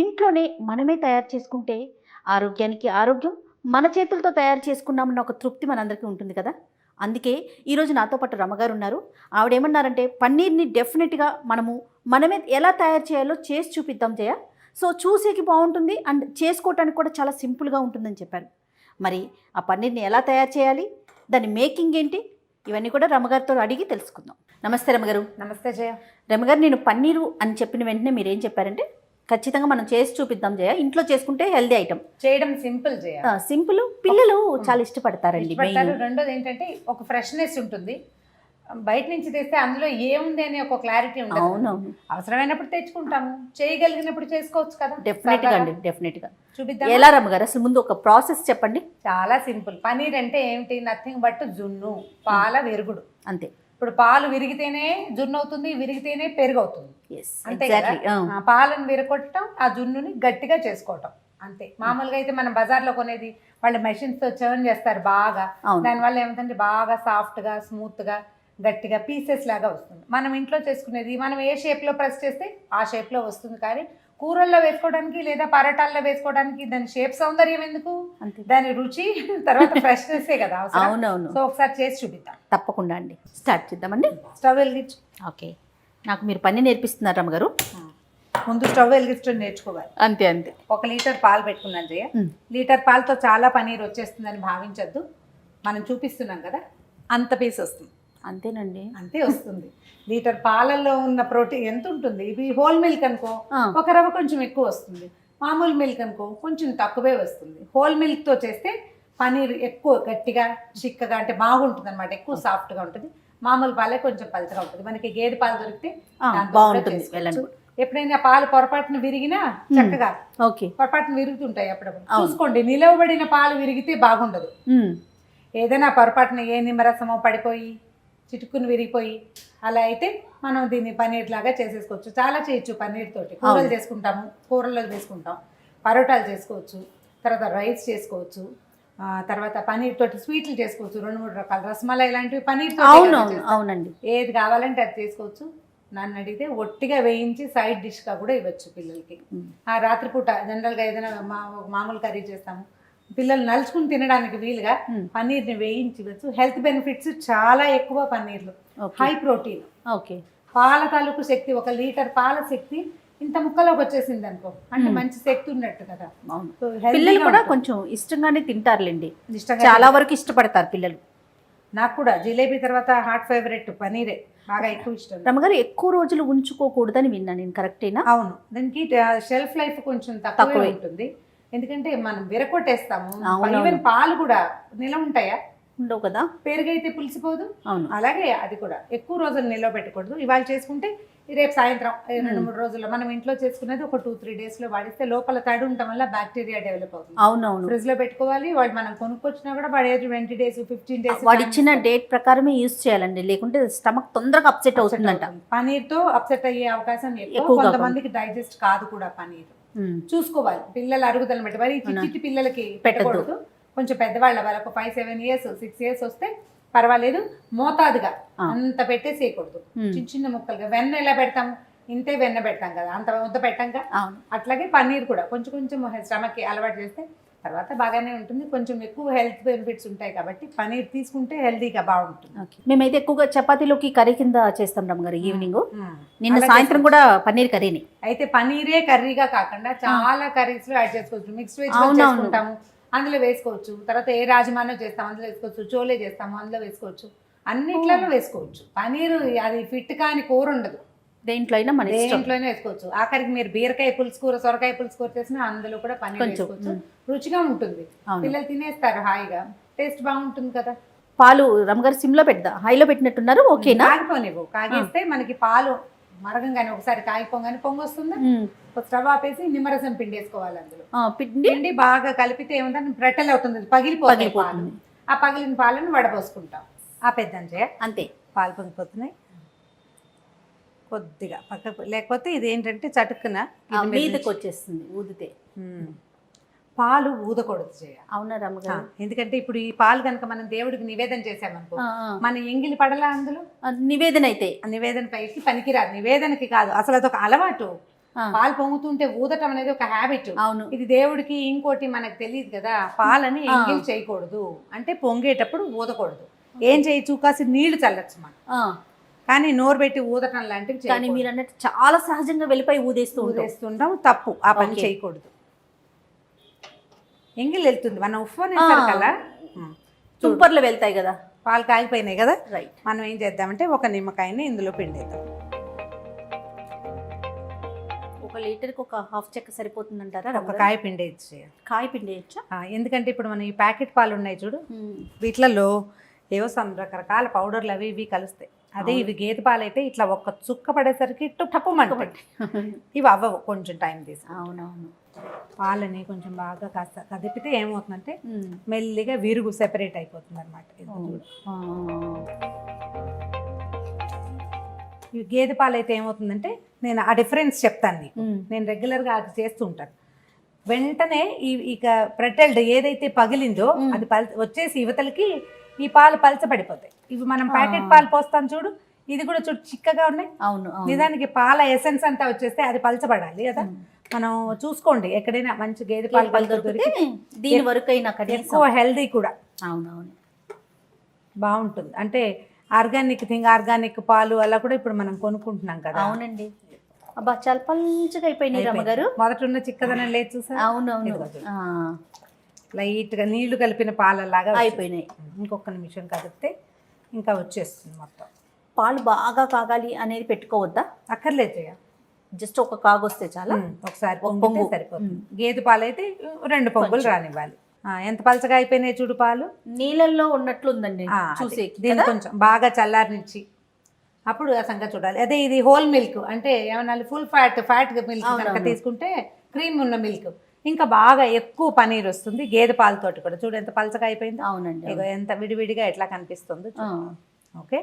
ఇంట్లోనే మనమే తయారు చేసుకుంటే ఆరోగ్యానికి ఆరోగ్యం, మన చేతులతో తయారు చేసుకున్నామన్న ఒక తృప్తి మనందరికీ ఉంటుంది కదా! అందుకే ఈరోజు నాతో పాటు రమ్మగారు ఉన్నారు. ఆవిడేమన్నారంటే పన్నీర్‌ని డెఫినిట్‌గా మనమే ఎలా తయారు చేయాలో చేసి చూపిద్దాం జయ. సో, చూసేకి బావుంటుంది అండ్ చేసుకోవటానికి కూడా చాలా సింపుల్‌గా ఉంటుందని చెప్పారు. మరి ఆ పన్నీర్‌ని ఎలా తయారు చేయాలి? దాని మేకింగ్ ఏంటి? ఇవన్నీ కూడా రమ్మగారితో అడిగి తెలుసుకుందాం. నమస్తే రమ్మగారు. నమస్తే జయ. రమ్మగారు, నేను పన్నీరు అని చెప్పిన వెంటనే మీరేం చెప్పారంటే ఖచ్చితంగా మనం చేసి చూపిద్దాం జయ. ఇంట్లో చేసుకుంటే హెల్దీ ఐటమ్. చేయడం సింపుల్ జయ. సింపుల్, పిల్లలు చాలా ఇష్టపడతారండి. రెండోది ఏంటంటే ఒక ఫ్రెష్నెస్ ఉంటుంది. బయట నుంచి తెస్తే అందులో ఏముంది అనే ఒక క్లారిటీ ఉంటుంది. అవునవును. అవసరమైనప్పుడు తెచ్చుకుంటాము, చేయగలిగినప్పుడు చేసుకోవచ్చు కదా. డెఫినెట్గా అండి, డెఫినెట్గా. చూపిద్దాం. ఎలా రమ్మగారు, అసలు ముందు ఒక ప్రాసెస్ చెప్పండి. చాలా సింపుల్. పనీర్ అంటే ఏమిటి? నథింగ్ బట్ జున్ను, పాల విరుగుడు. అంతే. ఇప్పుడు పాలు విరిగితేనే జున్ను అవుతుంది, విరిగితేనే పెరుగు అవుతుంది. అంతే కదా. పాలను విరగొట్టడం, ఆ జున్నుని గట్టిగా చేసుకోవటం అంతే. మామూలుగా అయితే మనం బజార్లో కొనేది వాళ్ళు మెషిన్స్ తో చర్న్ చేస్తారు బాగా. దానివల్ల ఏమిటంటే బాగా సాఫ్ట్ గా, స్మూత్ గా, గట్టిగా పీసెస్ లాగా వస్తుంది. మనం ఇంట్లో చేసుకునేది మనం ఏ షేప్ లో ప్రెస్ చేస్తే ఆ షేప్ లో వస్తుంది. కానీ కూరల్లో వేసుకోవడానికి లేదా పరోటాల్లో వేసుకోవడానికి దాని షేప్ సౌందర్యం ఎందుకు? దాని రుచి తర్వాత ఫ్రెష్నెస్ కదా. అవునవును. సో ఒకసారి చేసి చూపిద్దాం. తప్పకుండా అండి, స్టార్ట్ చేద్దామండి. స్టవ్ వెలిగించు. ఓకే, నాకు మీరు పని నేర్పిస్తున్నారు రమ్మగారు. ముందు స్టవ్ వెలిగించడం నేర్చుకోవాలి. అంతే అంతే. 1 లీటర్ పాలు పెట్టుకున్నాను జయ. లీటర్ పాలతో చాలా పనీర్ వచ్చేస్తుందని భావించద్దు. మనం చూపిస్తున్నాం కదా, అంత పీస్ వస్తుంది. అంతేనండి, అంతే వస్తుంది. లీటర్ పాలల్లో ఉన్న ప్రోటీన్ ఎంత ఉంటుంది? ఇవి హోల్ మిల్క్ అనుకో ఒక రవ్వ కొంచెం ఎక్కువ వస్తుంది, మామూలు మిల్క్ అనుకో కొంచెం తక్కువే వస్తుంది. హోల్ మిల్క్తో చేస్తే పనీర్ ఎక్కువ గట్టిగా, చిక్కగా, అంటే బాగుంటుంది అనమాట. ఎక్కువ సాఫ్ట్గా ఉంటుంది. మామూలు పాలే కొంచెం పలచగా ఉంటుంది. మనకి గేదె పాలు దొరికితే బాగుంటుంది. ఎప్పుడైనా పాలు పొరపాటున విరిగినా చక్కగా పొరపాటున విరుగుతుంటాయి అప్పుడప్పుడు చూసుకోండి. నిలవబడిన పాలు విరిగితే బాగుండదు. ఏదైనా పొరపాటున ఏ నిమ్మరసమో పడిపోయి చిటుకుని విరిగిపోయి అలా అయితే మనం దీన్ని పన్నీర్ లాగా చేసేసుకోవచ్చు. చాలా చేయొచ్చు పన్నీర్ తోటి. కూరలు చేసుకుంటాము, కూరల్లో చేసుకుంటాం, పరోటాలు చేసుకోవచ్చు, తర్వాత రైస్ చేసుకోవచ్చు, తర్వాత పన్నీర్ తోటి స్వీట్లు చేసుకోవచ్చు. 2-3 రకాల రసమలై ఇలాంటివి పన్నీర్ తోటి. అవునండి, ఏది కావాలంటే అది చేసుకోవచ్చు. నన్ను అడిగితే ఒట్టిగా వేయించి సైడ్ డిష్గా కూడా ఇవ్వచ్చు పిల్లలకి. ఆ రాత్రిపూట జనరల్గా ఏదైనా మామూలు కర్రీ చేస్తాము, పిల్లలు నలుచుకుని తినడానికి వీలుగా పన్నీర్ని వేయించి ఇవ్వచ్చు. హెల్త్ బెనిఫిట్స్ చాలా ఎక్కువ పన్నీర్లో. High protein. ఓకే. పాల తాలూకు శక్తి, 1 లీటర్ పాల శక్తి ఇంత ముక్కలోకి వచ్చేసింది అనుకో, అంటే మంచి శక్తి ఉన్నట్టు కదా. పిల్లలు కూడా కొంచెం ఇష్టంగానే తింటారులేండి, చాలా వరకు ఇష్టపడతారు పిల్లలు. నాకు కూడా జిలేబీ తర్వాత హాట్ ఫేవరెట్ పనీరే, బాగా ఎక్కువ ఇష్టం. రమ్మగారు, ఎక్కువ రోజులు ఉంచుకోకూడదని విన్నా నేను, కరెక్టేనా? అవును, దానికి షెల్ఫ్ లైఫ్ కొంచెం తక్కువ ఉంటుంది. ఎందుకంటే మనం విరకొట్టేస్తాము. ఈవెన్ పాలు కూడా నిలవ ఉంటాయా? ఉండవు కదా. పెరుగైతే పులిసిపోదు. అలాగే అది కూడా ఎక్కువ రోజులు నిల్వ పెట్టకూడదు. ఇవాళ చేసుకుంటే రేపు సాయంత్రం 2-3 రోజుల్లో, మనం ఇంట్లో చేసుకునేది ఒక 2-3 డేస్లో వాడిస్తే లోపల తడి ఉండటం వల్ల బ్యాక్టీరియా డెవలప్ అవుతుంది. అవునవును. ఫ్రిడ్జ్ లో పెట్టుకోవాలి. వాడు మనం కొనుక్కొచ్చినా కూడా వాడు 20 days 15 days వాడు ఇచ్చిన డేట్ ప్రకారమే యూజ్ చేయాలండి, లేకుంటే స్టమక్ తొందరగా అప్సెట్ అవుతుందంట. పనీర్ తో అప్సెట్ అయ్యే అవకాశం ఎక్కువ. కొంతమందికి డైజెస్ట్ కాదు కూడా పనీర్. చూసుకోవాలి పిల్లల అరుగుదలను బట్టి. మరి చిట్టి పిల్లలకి పెట్టకూడదు. కొంచెం పెద్దవాళ్ళ వాళ్ళకు 5-7 years 6 years వస్తే పర్వాలేదు. మోతాదుగా అంత పెట్టేసేయకూడదు. చిన్న చిన్న ముక్కలుగా. వెన్న ఎలా పెడతాము? ఇంతే వెన్న పెడతాం కదా, అంత ముద్ద పెట్టాం కదా. అట్లాగే పన్నీర్ కూడా కొంచెం కొంచెం స్టమక్కి అలవాటు చేస్తే తర్వాత బాగానే ఉంటుంది. కొంచెం ఎక్కువ హెల్త్ బెనిఫిట్స్ ఉంటాయి కాబట్టి పన్నీర్ తీసుకుంటే హెల్తీగా బాగుంటుంది. మేమైతే ఎక్కువగా చపాతీలోకి కర్రీ కింద చేస్తాం రమ్మగారు ఈవినింగ్. నిన్న సాయంత్రం కూడా పన్నీర్ కర్రీని. అయితే పన్నీరే కర్రీగా కాకుండా చాలా కర్రీస్ లో యాడ్ చేసుకోవచ్చు. మిక్స్డ్ వెజ్ చేసుకుంటాము, అందులో వేసుకోవచ్చు. తర్వాత ఏ రాజమానో చేస్తాం, అందులో వేసుకోవచ్చు. చోలే చేస్తాము, అందులో వేసుకోవచ్చు. అన్నిట్లలో వేసుకోవచ్చు. పన్నీరు అది ఫిట్ కాని కూర ఉండదు. దేంట్లోనే వేసుకోవచ్చు. ఆఖరికి మీరు బీరకాయ పులుసు కూర, సొరకాయ పులుసు కూర చేసినా అందులో కూడా పన్నీర్ వేసుకోవచ్చు. రుచిగా ఉంటుంది. పిల్లలు తినేస్తారు హాయిగా, టేస్ట్ బాగుంటుంది కదా. పాలు రమ్మగారు సిమ్లో పెడదా, హైలో పెట్టినట్టున్నారు? ఓకేనా? కాగిపోనివ్వు. కాగేస్తే మనకి పాలు మరగంగానే ఒకసారి కాగిపోగానే పొంగొస్తుంది. స్టవ్ ఆపేసి నిమ్మరసం పిండేసుకోవాలి. అందులో పిండి బాగా కలిపితే ఏముందంటే బ్రెట్టెల్ అవుతుంది, పగిలిపోతుంది పాలు. ఆ పగిలిన పాలను వడపోసుకుంటాం. ఆ పెద్ద అంతే. పాలు పొంగిపోతున్నాయి కొద్దిగా పక్కకు, లేకపోతే ఇది ఏంటంటే చటుక్కున మీదకి వచ్చేస్తుంది ఊదితే. పాలు ఊదకూడదు చేయ. అవునా రమ్మగారు? ఎందుకంటే ఇప్పుడు ఈ పాలు కనుక మనం దేవుడికి నివేదన చేసామనుకో, మన ఎంగిలి పడలా అందులో. నివేదన అయితే నివేదన పైకి పనికిరాదు. నివేదనకి కాదు, అసలు అదొక అలవాటు. ఆ. పాలు పొంగుతుంటే ఊదటం అనేది ఒక హ్యాబిట్. అవును. ఇది దేవుడికి ఇంకోటి మనకు తెలియదు కదా, పాలని ఎంగిల్ చేయకూడదు అంటే పొంగేటప్పుడు ఊదకూడదు. ఏం చేయొచ్చు, కాసి నీళ్లు చల్లచ్చు మనం, కానీ నోరు పెట్టి ఊదటం లాంటివి కానీ చేయకూడదు. మీరు అన్నట్టు చాలా సహజంగా వెళ్ళిపోయి ఊదేస్తుంటాం, తప్పు. ఆ పని చేయకూడదు. ఎంగిల్ వెళ్తుంది, మనం ఉప్పు అనేసరికల్లా తుంపర్లు వెళ్తాయి కదా, పాలు కాగిపోయినాయి కదా. రైట్. మనం ఏం చేద్దామంటే ఒక నిమ్మకాయని ఇందులో పిండేద్దాం. 1 లీటర్కి ఒక హాఫ్ చెక్క సరిపోతుందంటారా? ఒక కాయ పిండేయచ్చు. కాయ పిండేయచ్చా? ఎందుకంటే ఇప్పుడు మనం ఈ ప్యాకెట్ పాలు ఉన్నాయి చూడు, వీటిలలో ఏవో రకరకాల పౌడర్లు అవి ఇవి కలుస్తాయి. అదే ఇవి గేదె పాలు అయితే ఇట్లా ఒక్క చుక్క పడేసరికి టప్పుమంటాయి. ఇవి అవ్వవు, కొంచెం టైం తీసి. అవునవును. పాలని కొంచెం బాగా కాస్త కదిపితే ఏమవుతుందంటే మెల్లిగా విరుగు సెపరేట్ అయిపోతుంది అనమాట. ఇవి గేదె పాలు అయితే ఏమవుతుందంటే, నేను ఆ డిఫరెన్స్ చెప్తాను నీకు. నేను రెగ్యులర్గా అది చేస్తూ ఉంటాను. వెంటనే ఇక ప్రెటల్డ్ ఏదైతే పగిలిందో అది వచ్చేసి యువతలకి ఈ పాలు పలచబడిపోతాయి. ఇవి మనం ప్యాకెట్ పాలు పోస్తాం చూడు, ఇది కూడా చూడు చిక్కగా ఉన్నాయి. అవును. నిజానికి పాల ఎసెన్స్ అంతా వచ్చేస్తే అది పలచబడాలి కదా. మనం చూసుకోండి, ఎక్కడైనా మంచి గేదె పాలు దొరికితే దీని వరకు అయినా ఎక్కువ హెల్దీ కూడా. అవునవును, బాగుంటుంది. అంటే ఆర్గానిక్ పాలు అలా కూడా ఇప్పుడు మనం కొనుక్కుంటున్నాం కదా. అవునండి. అబ్బా చాలా పల్చగా అయిపోయినాయి రమ్మగారు. మొదట ఉన్న చిక్కదనం లేదు చూసా. అవునవును. లైట్గా నీళ్లు కలిపిన పాలలాగా అయిపోయినాయి. ఇంకొక నిమిషం కదిపితే ఇంకా వచ్చేస్తుంది మొత్తం. పాలు బాగా కాగాలి అనేది పెట్టుకోవద్దా? అక్కర్లేదు, జస్ట్ ఒక కాగొస్తే చాలా, ఒకసారి పొంగు సరిపోతుంది. గేదె పాలు అయితే 2 పొంగులు రానివ్వాలి. ఎంత పలచగా అయిపోయినాయి చూడు పాలు, నీళ్ళల్లో ఉన్నట్లుందండి చూసే. దీన్ని కొంచెం బాగా చల్లారనిచ్చి అప్పుడు ఆ సంగతి చూడాలి. అదే ఇది హోల్ మిల్క్ అంటే ఏమన్నా ఫుల్ ఫ్యాట్ మిల్క్ కనుక తీసుకుంటే, క్రీమ్ ఉన్న మిల్క్ ఇంకా బాగా ఎక్కువ పనీర్ వస్తుంది. గేదె పాలతోటి కూడా చూడు ఎంత పలచగా అయిపోయింది. అవునండి. ఇక ఎంత విడివిడిగా ఎట్లా కనిపిస్తుందో. ఓకే,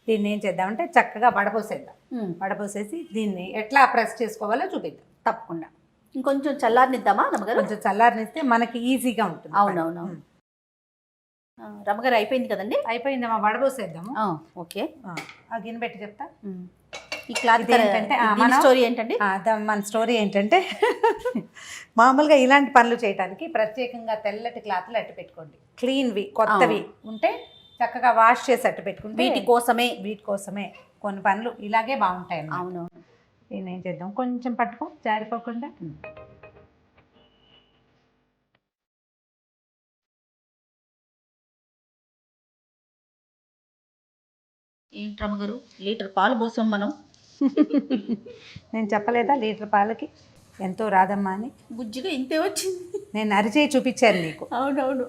దీన్ని ఏం చేద్దామంటే చక్కగా వడపోసేద్దాం. వడపోసేసి దీన్ని ఎట్లా ప్రెస్ చేసుకోవాలో చూపిద్దాం. తప్పకుండా. ఇంకొంచెం చల్లారనిద్దామా రమ్మగారు? కొంచెం చల్లారనిస్తే మనకి ఈజీగా ఉంటుంది. అవునవును. రమ్మగారు అయిపోయింది కదండి? అయిపోయిందమ్మా, వడపోసేద్దాము. ఓకే, ఆ గిన్నె పెట్టి చెప్తా. ఈ క్లాత్ ఏంటంటే మన స్టోరీ ఏంటండి? మన స్టోరీ ఏంటంటే మామూలుగా ఇలాంటి పనులు చేయడానికి ప్రత్యేకంగా తెల్లటి క్లాత్లు అట్టు పెట్టుకోండి. క్లీన్వి కొత్తవి ఉంటే చక్కగా వాష్ చేసి అట్టు పెట్టుకుంటే వీటి కోసమే కొన్ని పనులు ఇలాగే బాగుంటాయి. అవునవును. దీన్ని ఏం చేద్దాం, కొంచెం పట్టుకో జారిపోకుండా. ఏంటి రమ్మగారు, లీటర్ పాలు పోసాం మనం. నేను చెప్పలేదా లీటర్ పాలకి ఎంతో రాదమ్మా అని? బుజ్జిగా ఇంతే వచ్చింది. నేను అరిచేయి చూపించాను నీకు. అవునవును.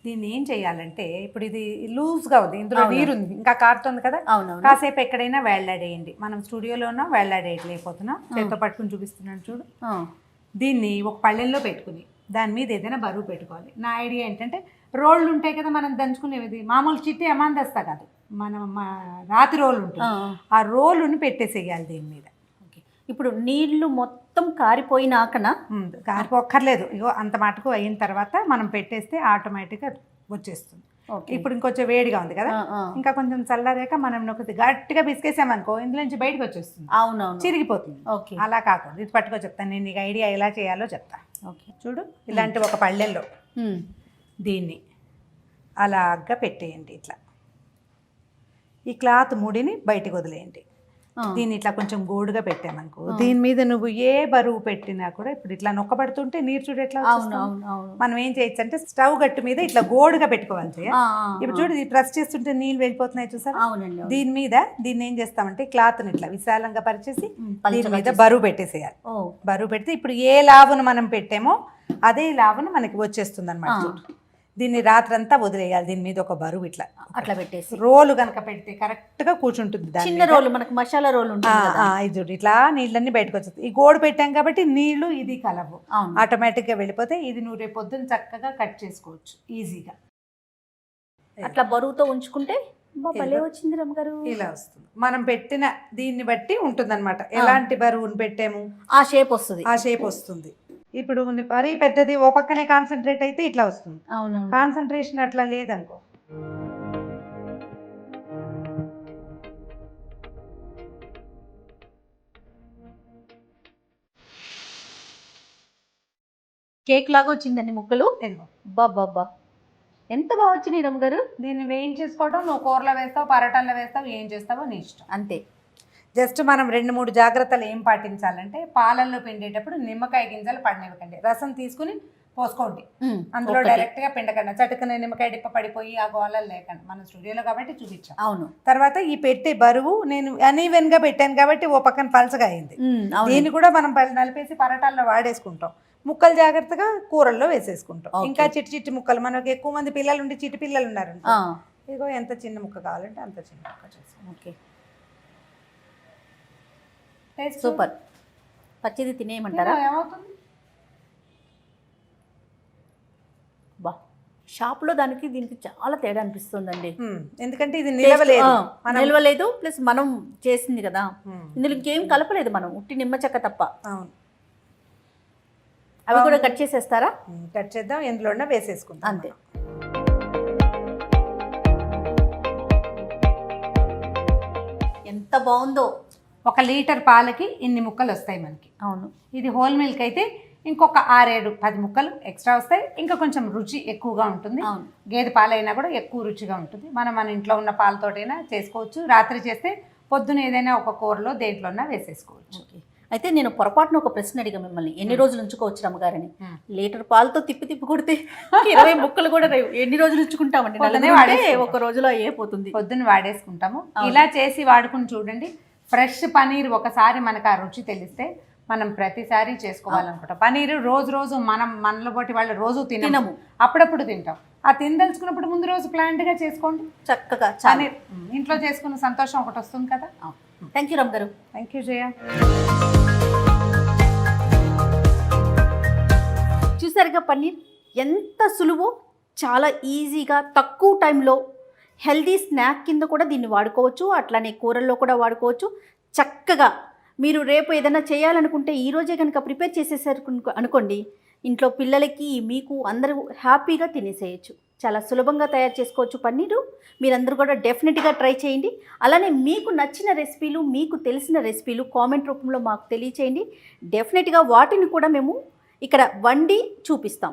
దీన్ని ఏం చేయాలంటే, ఇప్పుడు ఇది లూజ్గా ఉంది, ఇందులో నీరు ఉంది, ఇంకా కారుతుంది కదా. అవునవును. కాసేపు ఎక్కడైనా వేళ్లాడేయండి. మనం స్టూడియోలోనో వేళ్లాడేయట్లేకపోతున్నాం, చేత్తో పట్టుకుని చూపిస్తున్నాను చూడు. దీన్ని ఒక పళ్ళెల్లో పెట్టుకుని దాని మీద ఏదైనా బరువు పెట్టుకోవాలి. నా ఐడియా ఏంటంటే, రోళ్ళు ఉంటాయి కదా మనం దంచుకునేది, మామూలు చిట్టి అమాందస్తా కాదు, మనం రాతి రోలు ఉంటుంది, ఆ రోలుని పెట్టేసేయాలి దీని మీద. ఇప్పుడు నీళ్లు మొత్తం కారిపోయినాకనా? కారిపోక్కర్లేదు, ఇగో అంత మటుకు అయిన తర్వాత మనం పెట్టేస్తే ఆటోమేటిక్గా వచ్చేస్తుంది. ఇప్పుడు ఇంకొంచెం వేడిగా ఉంది కదా, ఇంకా కొంచెం చల్లారాక మనం ఒకటి గట్టిగా బిసికేసామనుకో ఇందులో నుంచి బయటకు వచ్చేస్తుంది. అవునవును, చిరిగిపోతుంది. ఓకే, అలా కాకుండా ఇది పట్టుకో చెప్తాను నేను, నీకు ఐడియా ఎలా చేయాలో చెప్తా. ఓకే, చూడు, ఇలాంటి ఒక పళ్ళెల్లో దీన్ని అలాగా పెట్టేయండి. ఇట్లా ఈ క్లాత్ ముడిని బయటకు వదిలేయండి. దీన్ని ఇట్లా కొంచెం గోడుగా పెట్టామనుకో, దీని మీద నువ్వు ఏ బరువు పెట్టినా కూడా ఇప్పుడు ఇట్లా నొక్కబడుతుంటే నీరు చూడు ఎట్లా. మనం ఏం చేయొచ్చు అంటే, స్టవ్ గట్టు మీద ఇట్లా గోడుగా పెట్టుకోవాలి. ఇప్పుడు చూడు, ఇది ప్రెస్ చేస్తుంటే నీళ్ళు వెళ్ళిపోతున్నాయి చూసారా. దీని మీద దీన్ని ఏం చేస్తామంటే, క్లాత్ని ఇట్లా విశాలంగా పరిచేసి దీని మీద బరువు పెట్టేసేయాలి. బరువు పెడితే ఇప్పుడు ఏ లావును మనం పెట్టామో అదే లావును మనకి వచ్చేస్తుంది అనమాట. చూడు, దీన్ని రాత్రంతా వదిలేయాలి. దీని మీద ఒక బరువు ఇట్లా అట్లా పెట్టేసి రోలు కనుక పెడితే కరెక్ట్ గా కూర్చుంటుంది. చిన్న రోలు, మనకు మసాలా రోలు ఉంటుంది. ఇది చూడు, ఇట్లా నీళ్ళన్నీ బయటకు వచ్చేస్తుంది. ఈ గోడు పెట్టాం కాబట్టి నీళ్లు ఇది కలవు, ఆటోమేటిక్ గా వెళ్ళిపోతే ఇది నువ్వు రేపు పొద్దున్న చక్కగా కట్ చేసుకోవచ్చు ఈజీగా. అట్లా బరువుతో ఉంచుకుంటే భలే వచ్చింది రమ్మగారు. ఇలా వస్తుంది. మనం పెట్టిన దీన్ని బట్టి ఉంటుంది అనమాట, ఎలాంటి బరువును పెట్టాము ఆ షేప్ వస్తుంది. ఇప్పుడు మరీ పెద్దది ఓ పక్కనే కాన్సన్ట్రేట్ అయితే ఇట్లా వస్తుంది. అవును, కాన్సన్ట్రేషన్ అట్లా లేదనుకో కేక్ లాగా వచ్చిందండి ముక్కలు. ఇదిగో బాబా ఎంత బాగా వచ్చినాయి రమ్మగారు. దీన్ని వేయించేసుకోవడం, నువ్వు కూరలో వేస్తావు, పరోటాల్లో వేస్తావు, ఏం చేస్తావో నీ ఇష్టం. అంతే. జస్ట్ మనం 2-3 జాగ్రత్తలు ఏం పాటించాలంటే, పాలల్లో పిండేటప్పుడు నిమ్మకాయ గింజలు పడనివ్వకండి. రసం తీసుకుని పోసుకోండి, అందులో డైరెక్ట్గా పిండకండి. చటుకునే నిమ్మకాయ డిప్ప పడిపోయి ఆ గోళాలు లేకండి. మనం స్టూడియోలో కాబట్టి చూపించాం. అవును. తర్వాత ఈ పెట్టే బరువు నేను అన్ఈవెన్గా పెట్టాను కాబట్టి ఓ పక్కన పలచగా అయింది. దీన్ని కూడా మనం నలిపేసి పరోటాల్లో వాడేసుకుంటాం. ముక్కలు జాగ్రత్తగా కూరల్లో వేసేసుకుంటాం. ఇంకా చిట్టి చిట్టి ముక్కలు, మనకి ఎక్కువ మంది పిల్లలు ఉండి చిట్టి పిల్లలు ఉన్నారు, ఇదిగో ఎంత చిన్న ముక్క కావాలంటే అంత చిన్న ముక్క చేస్తాం. Okay, super. పచ్చిది తినేయమంటారా? ఏమవుతుంది, బా షాప్లో దానికి దీనికి చాలా తేడా అనిపిస్తుందండి. ఎందుకంటే ఇది నిలవలేదు, ప్లస్ మనం చేసింది కదా, ఇందులో ఇంకేం కలపలేదు మనం, ఉట్టి నిమ్మ చెక్క తప్ప. అవును. అవి కూడా కట్ చేసేస్తారా? కట్ చేద్దాం, ఎందులో వేసేసుకుంటాం అంతే. ఎంత బాగుందో. 1 లీటర్ పాలకి ఇన్ని ముక్కలు వస్తాయి మనకి. అవును. ఇది హోల్ మిల్క్ అయితే ఇంకొక 6-7-10 ముక్కలు ఎక్స్ట్రా వస్తాయి. ఇంకా కొంచెం రుచి ఎక్కువగా ఉంటుంది. గేదె పాలైనా కూడా ఎక్కువ రుచిగా ఉంటుంది. మన ఇంట్లో ఉన్న పాలతోటైనా చేసుకోవచ్చు. రాత్రి చేస్తే పొద్దున ఏదైనా ఒక కూరలో దేంట్లోనా వేసేసుకోవచ్చు. అయితే నేను పొరపాటున ఒక ప్రశ్న అడిగా మిమ్మల్ని, ఎన్ని రోజులు ఉంచుకోవచ్చు రమ్మగారని. లీటర్ పాలతో తిప్పి కొడితే 20 ముక్కలు కూడా ఎన్ని రోజులు ఉంచుకుంటామండి? ఒక రోజులో అయిపోతుంది. పొద్దున్న వాడేసుకుంటాము. ఇలా చేసి వాడుకుని చూడండి. ఫ్రెష్ పనీర్ ఒకసారి మనకు ఆ రుచి తెలిస్తే మనం ప్రతిసారి చేసుకోవాలనుకుంటాం. పనీరు రోజు మనలో బట్టి వాళ్ళు రోజు తినము, అప్పుడప్పుడు తింటాం. ఆ తినదలుచుకున్నప్పుడు ముందు రోజు ప్లాంట్గా చేసుకోండి. చక్కగా పనీర్ ఇంట్లో చేసుకున్న సంతోషం ఒకటి వస్తుంది కదా. థ్యాంక్ యూ రమ్ గారు. థ్యాంక్ యూ జయ. చూసారుగా పన్నీర్ ఎంత సులువో, చాలా ఈజీగా తక్కువ టైంలో హెల్దీ స్నాక్ కింద కూడా దీన్ని వాడుకోవచ్చు. అట్లానే కూరల్లో కూడా వాడుకోవచ్చు. చక్కగా మీరు రేపు ఏదైనా చేయాలనుకుంటే ఈరోజే కనుక ప్రిపేర్ చేసేసారు అనుకోండి, ఇంట్లో పిల్లలకి మీకు అందరూ హ్యాపీగా తినేసేయచ్చు. చాలా సులభంగా తయారు చేసుకోవచ్చు పన్నీరు. మీరందరూ కూడా డెఫినెట్గా ట్రై చేయండి. అలానే మీకు నచ్చిన రెసిపీలు, మీకు తెలిసిన రెసిపీలు కామెంట్ రూపంలో మాకు తెలియచేయండి. డెఫినెట్గా వాటిని కూడా మేము ఇక్కడ వండి చూపిస్తాం.